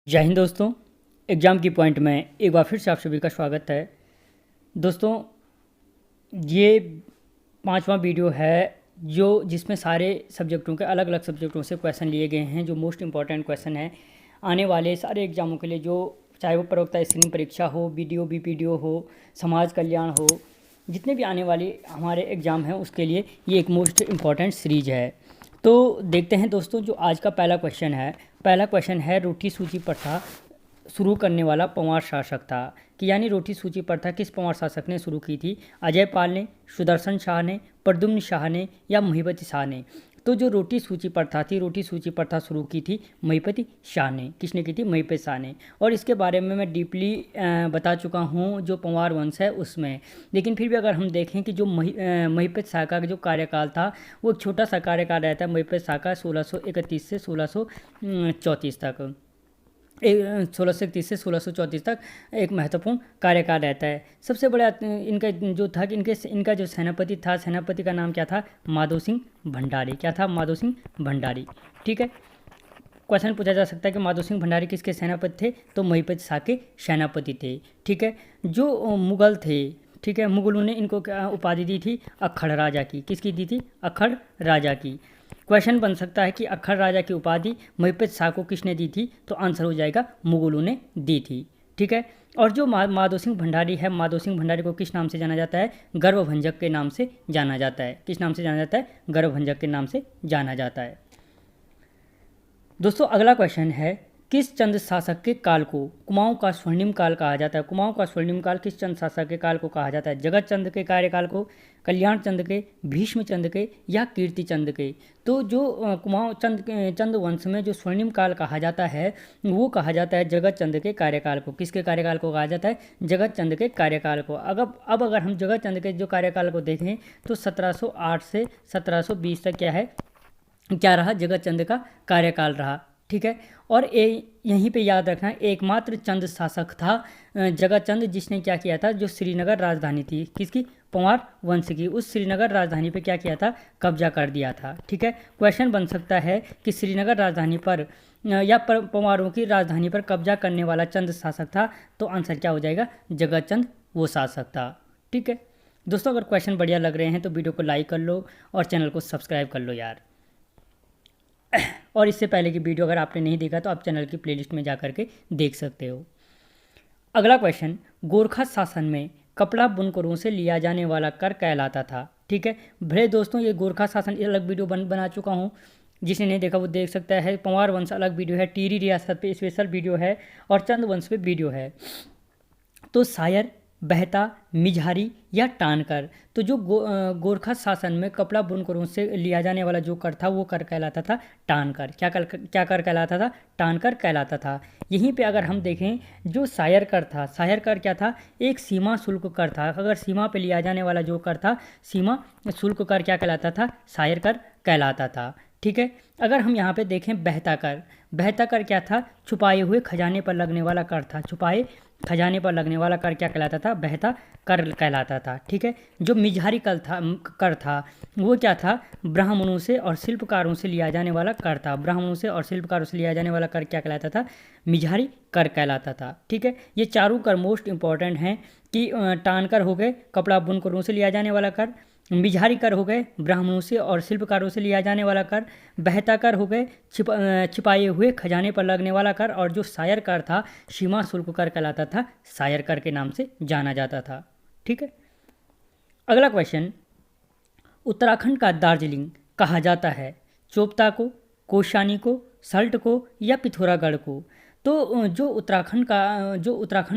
जय हिंद दोस्तों। एग्ज़ाम की पॉइंट में एक बार फिर से आप सभी का स्वागत है। दोस्तों, ये पांचवा वीडियो है जिसमें सारे सब्जेक्टों के अलग अलग सब्जेक्टों से क्वेश्चन लिए गए हैं, जो मोस्ट इम्पॉर्टेंट क्वेश्चन है आने वाले सारे एग्ज़ामों के लिए, जो चाहे वो प्रवक्ता स्क्रीनिंग परीक्षा हो, बीडीओ बीपीडीओ हो, समाज कल्याण हो, जितने भी आने वाले हमारे एग्ज़ाम हैं उसके लिए ये एक मोस्ट इम्पॉर्टेंट सीरीज है। तो देखते हैं दोस्तों, जो आज का पहला क्वेश्चन है रोटी सूची प्रथा शुरू करने वाला पंवार शासक था। कि यानी रोटी सूची प्रथा किस पंवार शासक ने शुरू की थी? अजय पाल ने, सुदर्शन शाह ने, प्रद्युम्न शाह ने या महिपति शाह ने? तो जो रोटी सूची प्रथा शुरू की थी महिपति शाह ने। किसने की थी? महिपति शाह ने। और इसके बारे में मैं डीपली बता चुका हूँ जो पंवार वंश है उसमें। लेकिन फिर भी अगर हम देखें कि जो महिपति शाह का जो कार्यकाल था वो एक छोटा सा कार्यकाल रहता है महिपति शाह का, 1631 से 1634 तक। 1631 से 1634 तक एक महत्वपूर्ण कार्यकाल रहता है। सबसे बड़ा इनका जो था कि इनका जो सेनापति था, सेनापति का नाम क्या था? माधो सिंह भंडारी। क्या था? माधो सिंह भंडारी। ठीक है, क्वेश्चन पूछा जा सकता है कि माधो सिंह भंडारी किसके सेनापति थे? तो महिपति शाह के सेनापति थे। ठीक है, जो मुगल थे, ठीक है, मुगलों ने इनको क्या उपाधि दी थी? अक्खड़ राजा की। किसकी दी थी? अक्खड़ राजा की। क्वेश्चन बन सकता है कि अक्खड़ राजा की उपाधि महिपति शाह को किसने दी थी? तो आंसर हो जाएगा मुगलों ने दी थी। ठीक है, और जो माधो सिंह भंडारी है, माधो सिंह भंडारी को किस नाम से जाना जाता है? गर्वभंजक के नाम से जाना जाता है। किस नाम से जाना जाता है? गर्वभंजक के नाम से जाना जाता है। दोस्तों, अगला क्वेश्चन है किस चंद शासक के काल को कुमाऊं का स्वर्णिम काल कहा जाता है? कुमाऊं का स्वर्णिम काल किस चंद शासक के काल को कहा जाता है? जगत चंद के कार्यकाल को, कल्याण चंद के, भीष्म चंद के या कीर्ति चंद के? तो जो कुमाऊं चंद वंश में जो स्वर्णिम काल कहा जाता है वो कहा जाता है जगत चंद के कार्यकाल को। किसके कार्यकाल को कहा जाता है? जगत चंद के कार्यकाल को। अब अगर हम जगत चंद के जो कार्यकाल को देखें तो 1708 से 1720 तक क्या रहा? जगत चंद का कार्यकाल रहा। ठीक है, और यहीं पे याद रखना, एकमात्र चंद शासक था जगत चंद जिसने क्या किया था? जो श्रीनगर राजधानी थी, किसकी? पंवार वंश की। उस श्रीनगर राजधानी पे क्या किया था? कब्जा कर दिया था। ठीक है, क्वेश्चन बन सकता है कि श्रीनगर राजधानी पर या पंवारों की राजधानी पर कब्जा करने वाला चंद शासक था, तो आंसर क्या हो जाएगा? जगत चंद वो शासक था। ठीक है दोस्तों, अगर क्वेश्चन बढ़िया लग रहे हैं तो वीडियो को लाइक कर लो और चैनल को सब्सक्राइब कर लो यार। और इससे पहले की वीडियो अगर आपने नहीं देखा तो आप चैनल की प्लेलिस्ट में जा करके देख सकते हो। अगला क्वेश्चन, गोरखा शासन में कपड़ा बुनकरों से लिया जाने वाला कर कहलाता था। ठीक है, भले दोस्तों ये गोरखा शासन अलग वीडियो बना चुका हूँ, जिसने नहीं देखा वो देख सकता है। पंवार वंश अलग वीडियो है, टिहरी रियासत पे स्पेशल वीडियो है और चंद वंश पे वीडियो है। तो शायर, बहता, मिझारी या टानकर? तो जो गोरखा शासन में कपड़ा बुनकरों से लिया जाने वाला जो कर था वो कर कहलाता था टानकर। क्या कर कहलाता था? टानकर कहलाता था। यहीं पे अगर हम देखें जो शायर कर था, शायर कर क्या था? एक सीमा शुल्क कर था। अगर सीमा पे लिया जाने वाला जो कर था, सीमा शुल्क कर क्या कहलाता था? शायर कर कहलाता था। ठीक है, अगर हम यहाँ पे देखें बहता कर क्या था? छुपाए हुए खजाने पर लगने वाला कर था। छुपाए खजाने पर लगने वाला कर क्या कहलाता था? बहता कर कहलाता था। ठीक है, जो मिझारी कर था वो क्या था? ब्राह्मणों से और शिल्पकारों से लिया जाने वाला कर था। ब्राह्मणों से और शिल्पकारों से लिया जाने वाला कर क्या कहलाता था? मिझारी कर कहलाता था। ठीक है, ये चारों कर मोस्ट इंपॉर्टेंट हैं कि टानकर हो गए कपड़ा बुनकरों से लिया जाने वाला कर, मिझारी कर हो गए ब्राह्मणों से और शिल्पकारों से लिया जाने वाला कर, बहता कर हो गए छिपाए हुए खजाने पर लगने वाला कर, और जो शायर कर था सीमा शुल्क कर कहलाता था, शायर कर के नाम से जाना जाता था। ठीक है, अगला क्वेश्चन, उत्तराखंड का दार्जिलिंग कहा जाता है चोपता को, कोशानी को, सल्ट को या पिथौरागढ़ को? तो जो उत्तराखंड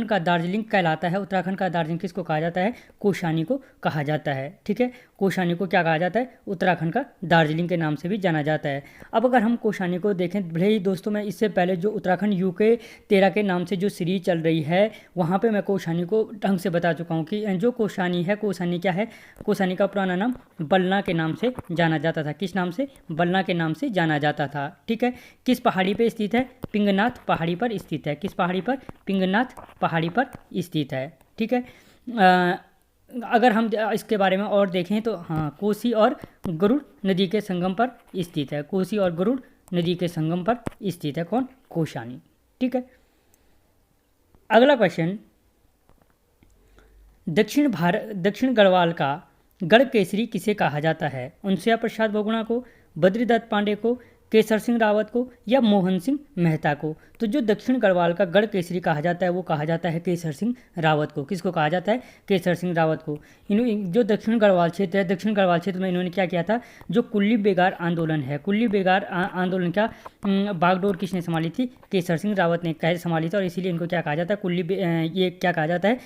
का दार्जिलिंग कहलाता है, उत्तराखंड का दार्जिलिंग किसको कहा जाता है? कोशानी को कहा जाता है। ठीक है, कोशानी को क्या कहा जाता है? उत्तराखंड का दार्जिलिंग के नाम से भी जाना जाता है। अब अगर हम कोशानी को देखें, भले ही दोस्तों मैं इससे पहले जो उत्तराखंड यूके 13 के नाम से जो सीरीज चल रही है वहाँ पे मैं कोशानी को ढंग से बता चुका हूँ कि जो कोशानी है, कोशानी क्या है? कोशानी का पुराना नाम बलना के नाम से जाना जाता था। किस नाम से? बलना के नाम से जाना जाता था। ठीक है, किस पहाड़ी पे स्थित है? पिंगनाथ पहाड़ी पर स्थित है। किस पहाड़ी पर? पिंगनाथ पहाड़ी पर स्थित है। ठीक है, अगर हम इसके बारे में और देखें तो हाँ, कोसी और गरुड़ नदी के संगम पर स्थित है। कोसी और गरुड़ नदी के संगम पर स्थित है कौन? कोशानी। ठीक है। अगला क्वेश्चन, दक्षिण गढ़वाल का गढ़ केसरी किसे कहा जाता है? अनुसुईया प्रसाद बहुगुणा को, बद्रीदत्त पांडे को, केसर सिंह रावत को या मोहन सिंह मेहता को? तो जो दक्षिण गढ़वाल का गढ़ केसरी कहा जाता है वो कहा जाता है केसर सिंह रावत को। किसको कहा जाता है? केसर सिंह रावत को। जो दक्षिण गढ़वाल क्षेत्र है, दक्षिण गढ़वाल क्षेत्र में इन्होंने क्या किया था? जो कुल्ली बेगार आंदोलन है, कुल्ली बेगार आंदोलन का बागडोर किसने संभाली थी? केसर सिंह रावत ने कैसे संभाली थी, और इसीलिए इनको क्या कहा जाता है? ये क्या कहा जाता है?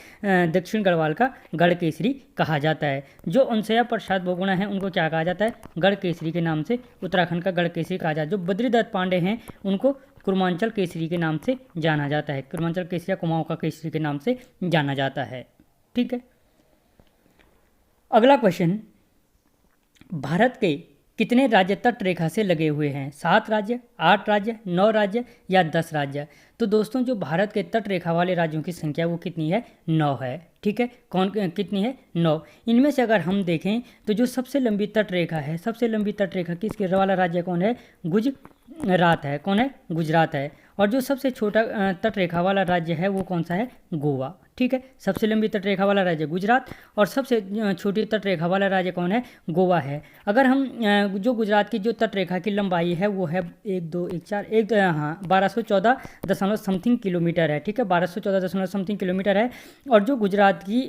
दक्षिण गढ़वाल का गढ़ केसरी कहा जाता है। जो अनुसुईया प्रसाद बहुगुणा है उनको क्या कहा जाता है? गढ़ केसरी के नाम से उत्तराखंड का गढ़ केसरी कहा जाता है। जो बद्रीदत्त पांडे हैं उनको कुर्मांचल केसरी के नाम से जाना जाता है। कुर्मांचल केसरी या कुमाऊं का केसरी के नाम से जाना जाता है। ठीक है। अगला क्वेश्चन, भारत के कितने राज्य तट रेखा से लगे हुए हैं? 7 राज्य, 8 राज्य, 9 राज्य या 10 राज्य? तो दोस्तों जो भारत के तट रेखा वाले राज्यों की संख्या वो कितनी है? 9 है। ठीक है। कितनी है? 9। इनमें से अगर हम देखें तो जो सबसे लंबी तट रेखा है, सबसे लंबी तट रेखा किसके वाला राज्य कौन है? गुजरात है। कौन है? गुजरात है। और जो सबसे छोटा तट रेखा वाला राज्य है वो कौन सा है? गोवा। ठीक है। सबसे लंबी तट रेखा वाला राज्य गुजरात और सबसे छोटी तट रेखा वाला राज्य कौन है? गोवा है। अगर हम जो गुजरात की जो तट रेखा की लंबाई है वो है 1214 समथिंग किलोमीटर है। ठीक है। 1214 समथिंग किलोमीटर है। और जो गुजरात की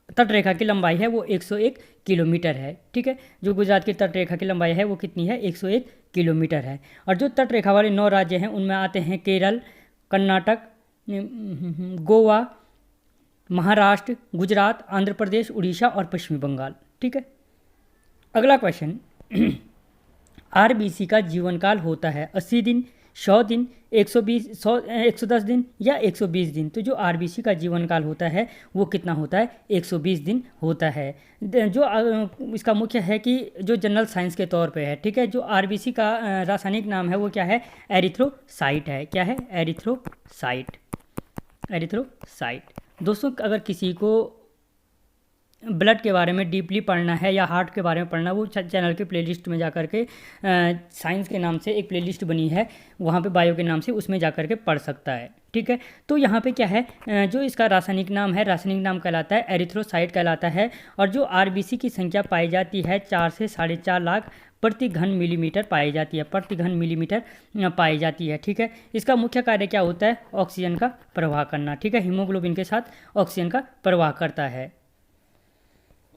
तट रेखा की लंबाई है वो 101 किलोमीटर है। ठीक है। जो गुजरात की तट रेखा की लंबाई है वो कितनी है? 101 किलोमीटर है। और जो तट रेखा वाले 9 राज्य हैं उनमें आते हैं केरल, कर्नाटक, गोवा, महाराष्ट्र, गुजरात, आंध्र प्रदेश, उड़ीसा और पश्चिमी बंगाल। ठीक है। अगला क्वेश्चन, आरबीसी का जीवन काल होता है 80 दिन, 100 दिन, 110 दिन या 120 दिन? तो जो आरबीसी का जीवन काल होता है वो कितना होता है? 120 दिन होता है। जो इसका मुख्य है कि जो जनरल साइंस के तौर पे है। ठीक है। जो आरबीसी का रासायनिक नाम है वो क्या है? एरिथ्रोसाइट है। क्या है? एरिथ्रोसाइट। दोस्तों अगर किसी को ब्लड के बारे में डीपली पढ़ना है या हार्ट के बारे में पढ़ना, वो चैनल के प्लेलिस्ट में जाकर के साइंस के नाम से एक प्लेलिस्ट बनी है, वहाँ पे बायो के नाम से, उसमें जाकर के पढ़ सकता है। ठीक है। तो यहाँ पे क्या है, जो इसका रासायनिक नाम है, रासायनिक नाम कहलाता है एरिथ्रोसाइट कहलाता है। और जो आरबीसी की संख्या पाई जाती है 4 से 4.5 लाख प्रति घन मिलीमीटर पाई जाती है, प्रति घन मिलीमीटर पाई जाती है। ठीक है। इसका मुख्य कार्य क्या होता है? ऑक्सीजन का प्रवाह करना। ठीक है। हीमोग्लोबिन के साथ ऑक्सीजन का प्रवाह करता है।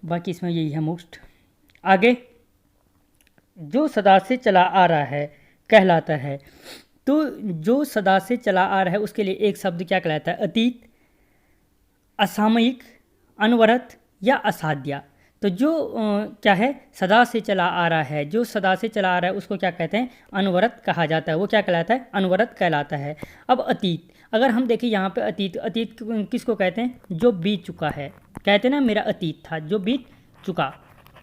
बाकी इसमें यही है मोस्ट। आगे, जो सदा से चला आ रहा है कहलाता है। तो जो सदा से चला आ रहा है उसके लिए एक शब्द क्या कहलाता है? अतीत, असामयिक, अनवरत या असाध्य? तो जो क्या है? सदा से चला आ रहा है, जो सदा से चला आ रहा है उसको क्या कहते हैं? अनवरत कहा जाता है। वो क्या कहलाता है? अनवरत कहलाता है। अब अतीत, अगर हम देखें यहाँ पे अतीत किसको कहते हैं? जो बीत चुका है। कहते हैं ना मेरा अतीत था, जो बीत चुका,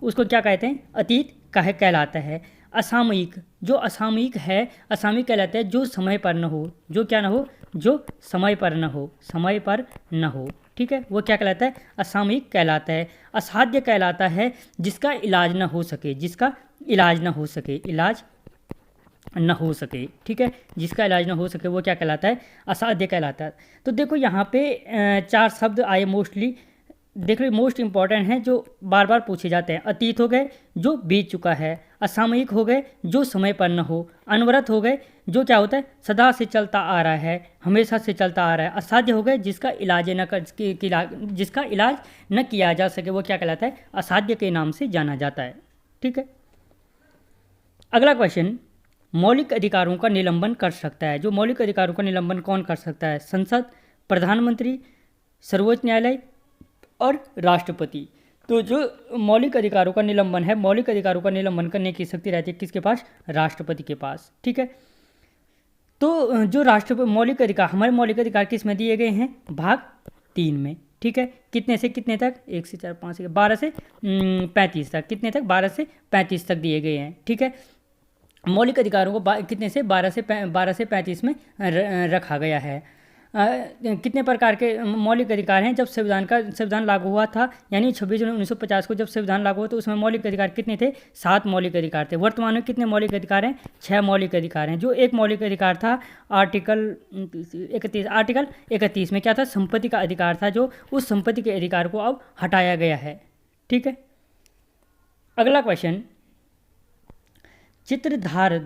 उसको क्या कहते हैं? अतीत कहलाता है। असामयिक, जो असामयिक है, असामयिक कहलाता है जो समय पर न हो। जो क्या न हो? जो समय पर न हो, समय पर न हो। ठीक है। वो क्या कहलाता है? असामयिक कहलाता है। असाध्य कहलाता है जिसका इलाज न हो सके, जिसका इलाज न हो सके, इलाज न हो सके। ठीक है। जिसका इलाज न हो सके वो क्या कहलाता है? असाध्य कहलाता है। तो देखो यहाँ पे 4 शब्द आए मोस्टली, देख लो मोस्ट इंपॉर्टेंट हैं जो बार बार पूछे जाते हैं। अतीत हो गए जो बीत चुका है, असामयिक हो गए जो समय पर न हो, अनवरत हो गए जो क्या होता है? सदा से चलता आ रहा है, हमेशा से चलता आ रहा है। असाध्य हो गए जिसका इलाज न किया जा सके, वो क्या कहलाता है? असाध्य के नाम से जाना जाता है। ठीक है। अगला क्वेश्चन, मौलिक अधिकारों का निलंबन कर सकता है। जो मौलिक अधिकारों का निलंबन कौन कर सकता है? संसद, प्रधानमंत्री, सर्वोच्च न्यायालय और राष्ट्रपति। तो जो मौलिक अधिकारों का निलंबन है, मौलिक अधिकारों का निलंबन करने की शक्ति रहती है किसके पास? राष्ट्रपति के पास। ठीक है। तो जो मौलिक अधिकार, हमारे मौलिक अधिकार किस में दिए गए हैं? भाग 3 में। ठीक है। कितने से कितने तक? 1 से 4 5 से 12 से 35 तक। कितने तक? 12 से 35 तक दिए गए हैं। ठीक है। मौलिक अधिकारों को कितने से? 12 से 35 में रखा गया है। कितने प्रकार के मौलिक अधिकार हैं जब संविधान लागू हुआ था, यानी 26 जनवरी 1950 को जब संविधान लागू हुआ तो उसमें मौलिक अधिकार कितने थे? 7 मौलिक अधिकार थे। वर्तमान में कितने मौलिक अधिकार हैं? 6 मौलिक अधिकार हैं। जो एक मौलिक अधिकार था आर्टिकल 31 में क्या था? संपत्ति का अधिकार था, जो उस संपत्ति के अधिकार को अब हटाया गया है। ठीक है, अगला क्वेश्चन, चित्रधार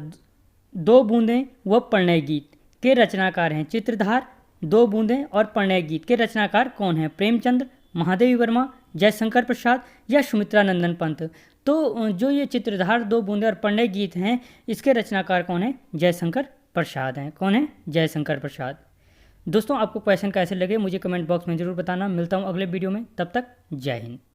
दो बूंदें व प्रणय गीत के रचनाकार हैं। चित्रधार, दो बूंदें और प्रणय गीत के रचनाकार कौन हैं? प्रेमचंद, महादेवी वर्मा, जयशंकर प्रसाद या सुमित्रा नंदन पंत? तो जो ये चित्रधार, दो बूंदें और प्रणय गीत हैं, इसके रचनाकार कौन है? जयशंकर प्रसाद हैं। कौन है? जयशंकर प्रसाद। दोस्तों, आपको क्वेश्चन कैसे लगे मुझे कमेंट बॉक्स में ज़रूर बताना। मिलता हूँ अगले वीडियो में, तब तक जय हिंद।